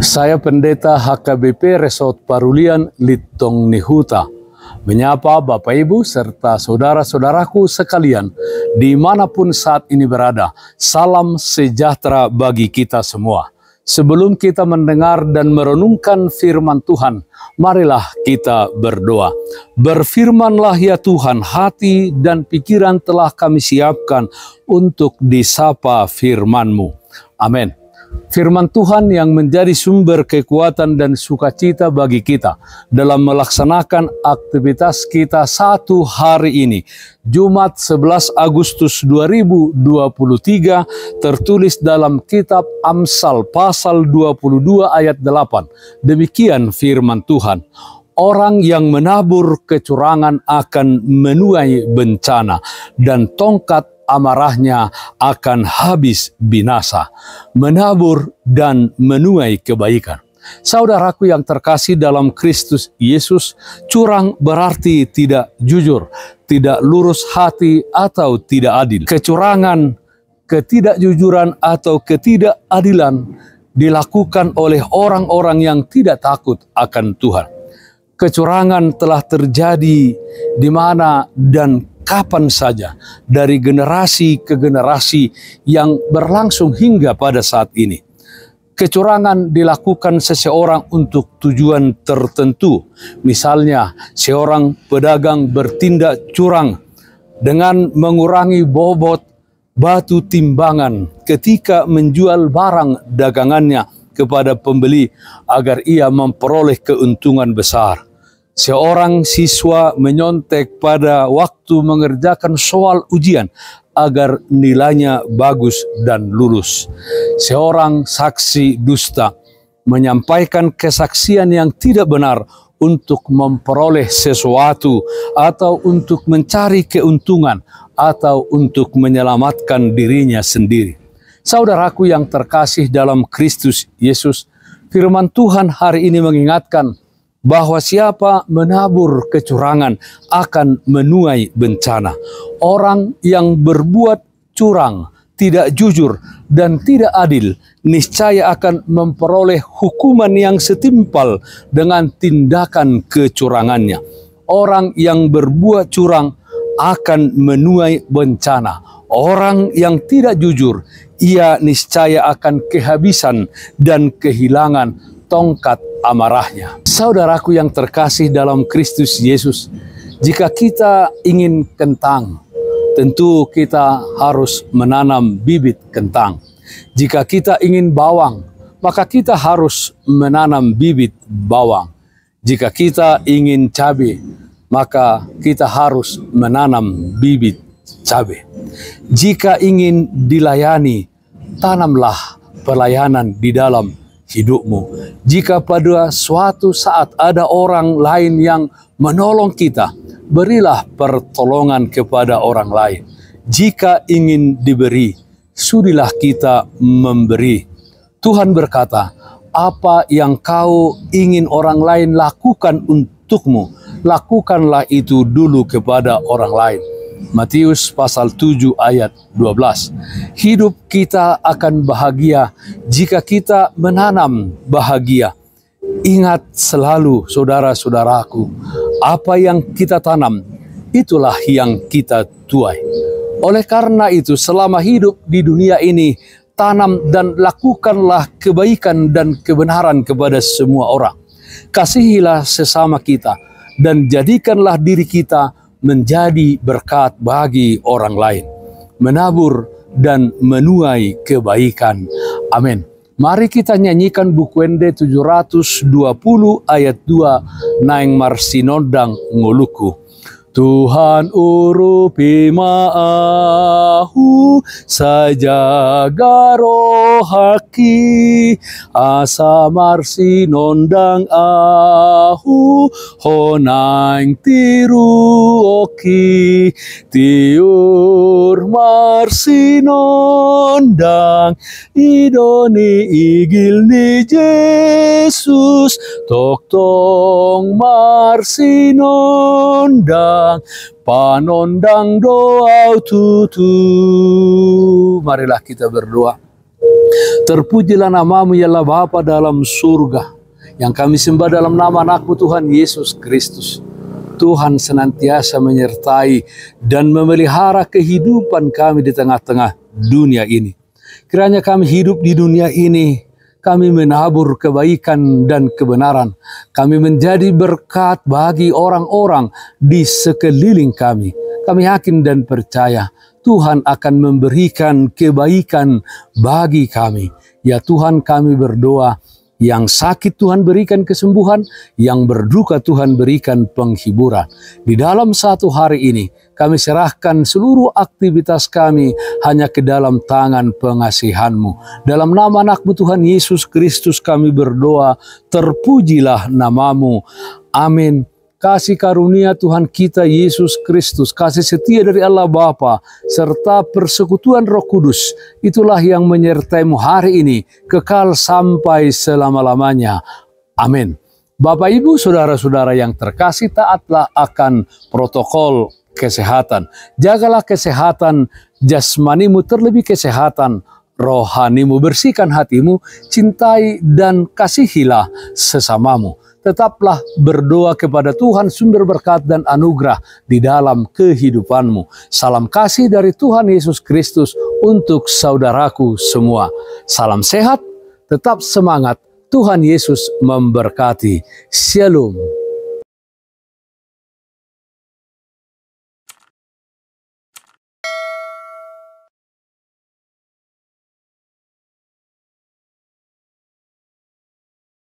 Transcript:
Saya Pendeta HKBP Resort Parulian Litong Nihuta menyapa Bapak Ibu serta saudara-saudaraku sekalian dimanapun saat ini berada. Salam sejahtera bagi kita semua. Sebelum kita mendengar dan merenungkan firman Tuhan, marilah kita berdoa. Berfirmanlah ya Tuhan, hati dan pikiran telah kami siapkan untuk disapa firman-Mu. Amin. Firman Tuhan yang menjadi sumber kekuatan dan sukacita bagi kita dalam melaksanakan aktivitas kita satu hari ini, Jumat 11 Agustus 2023, tertulis dalam kitab Amsal pasal 22 ayat 8. Demikian firman Tuhan. Orang yang menabur kecurangan akan menuai bencana, dan tongkat amarahnya akan habis binasa. Menabur dan menuai kebaikan. Saudaraku yang terkasih dalam Kristus Yesus, curang berarti tidak jujur, tidak lurus hati atau tidak adil. Kecurangan, ketidakjujuran atau ketidakadilan dilakukan oleh orang-orang yang tidak takut akan Tuhan. Kecurangan telah terjadi di mana dan kapan saja, dari generasi ke generasi yang berlangsung hingga pada saat ini. Kecurangan dilakukan seseorang untuk tujuan tertentu. Misalnya, seorang pedagang bertindak curang dengan mengurangi bobot batu timbangan ketika menjual barang dagangannya kepada pembeli agar ia memperoleh keuntungan besar. Seorang siswa menyontek pada waktu mengerjakan soal ujian agar nilainya bagus dan lulus. Seorang saksi dusta menyampaikan kesaksian yang tidak benar untuk memperoleh sesuatu atau untuk mencari keuntungan atau untuk menyelamatkan dirinya sendiri. Saudaraku yang terkasih dalam Kristus Yesus, firman Tuhan hari ini mengingatkan bahwa siapa menabur kecurangan akan menuai bencana. Orang yang berbuat curang, tidak jujur, dan tidak adil, niscaya akan memperoleh hukuman yang setimpal dengan tindakan kecurangannya. Orang yang berbuat curang akan menuai bencana. Orang yang tidak jujur, ia niscaya akan kehabisan dan kehilangan tongkat amarahnya. Saudaraku yang terkasih dalam Kristus Yesus, jika kita ingin kentang, tentu kita harus menanam bibit kentang. Jika kita ingin bawang, maka kita harus menanam bibit bawang. Jika kita ingin cabai, maka kita harus menanam bibit cabai. Jika ingin dilayani, tanamlah pelayanan di dalam hidupmu. Jika pada suatu saat ada orang lain yang menolong kita, berilah pertolongan kepada orang lain. Jika ingin diberi, sudilah kita memberi. Tuhan berkata, apa yang kau ingin orang lain lakukan untukmu, lakukanlah itu dulu kepada orang lain. Matius pasal 7 ayat 12. Hidup kita akan bahagia jika kita menanam bahagia. Ingat selalu saudara-saudaraku, apa yang kita tanam, itulah yang kita tuai. Oleh karena itu, selama hidup di dunia ini, tanam dan lakukanlah kebaikan dan kebenaran kepada semua orang. Kasihilah sesama kita dan jadikanlah diri kita menjadi berkat bagi orang lain. Menabur dan menuai kebaikan. Amin. Mari kita nyanyikan buku Ende 720 ayat 2, Naeng Marsinondang Ngoluku. Tuhan urupi maahu sajaga rohaki asa marsinondang ahu honang tiru oki tiur marsinondang idoni igil ni Yesus tok tong marsinondang panondang doa tutu. Marilah kita berdoa. Terpujilah namamu ya Allah Bapa dalam surga, yang kami sembah dalam nama anakmu Tuhan Yesus Kristus. Tuhan senantiasa menyertai dan memelihara kehidupan kami di tengah-tengah dunia ini. Kiranya kami hidup di dunia ini, kami menabur kebaikan dan kebenaran. Kami menjadi berkat bagi orang-orang di sekeliling kami. Kami yakin dan percaya Tuhan akan memberikan kebaikan bagi kami. Ya Tuhan, kami berdoa, yang sakit Tuhan berikan kesembuhan, yang berduka Tuhan berikan penghiburan. Di dalam satu hari ini, kami serahkan seluruh aktivitas kami hanya ke dalam tangan pengasihan-Mu. Dalam nama anak-Mu Tuhan Yesus Kristus kami berdoa, terpujilah namamu. Amin. Kasih karunia Tuhan kita Yesus Kristus, kasih setia dari Allah Bapa, serta persekutuan Roh Kudus, itulah yang menyertai-mu hari ini, kekal sampai selama-lamanya. Amin. Bapak, Ibu, Saudara-saudara yang terkasih, taatlah akan protokol kesehatan. Jagalah kesehatan jasmanimu, terlebih kesehatan rohanimu. Bersihkan hatimu, cintai dan kasihilah sesamamu. Tetaplah berdoa kepada Tuhan sumber berkat dan anugerah di dalam kehidupanmu. Salam kasih dari Tuhan Yesus Kristus untuk saudaraku semua. Salam sehat, tetap semangat. Tuhan Yesus memberkati. Shalom.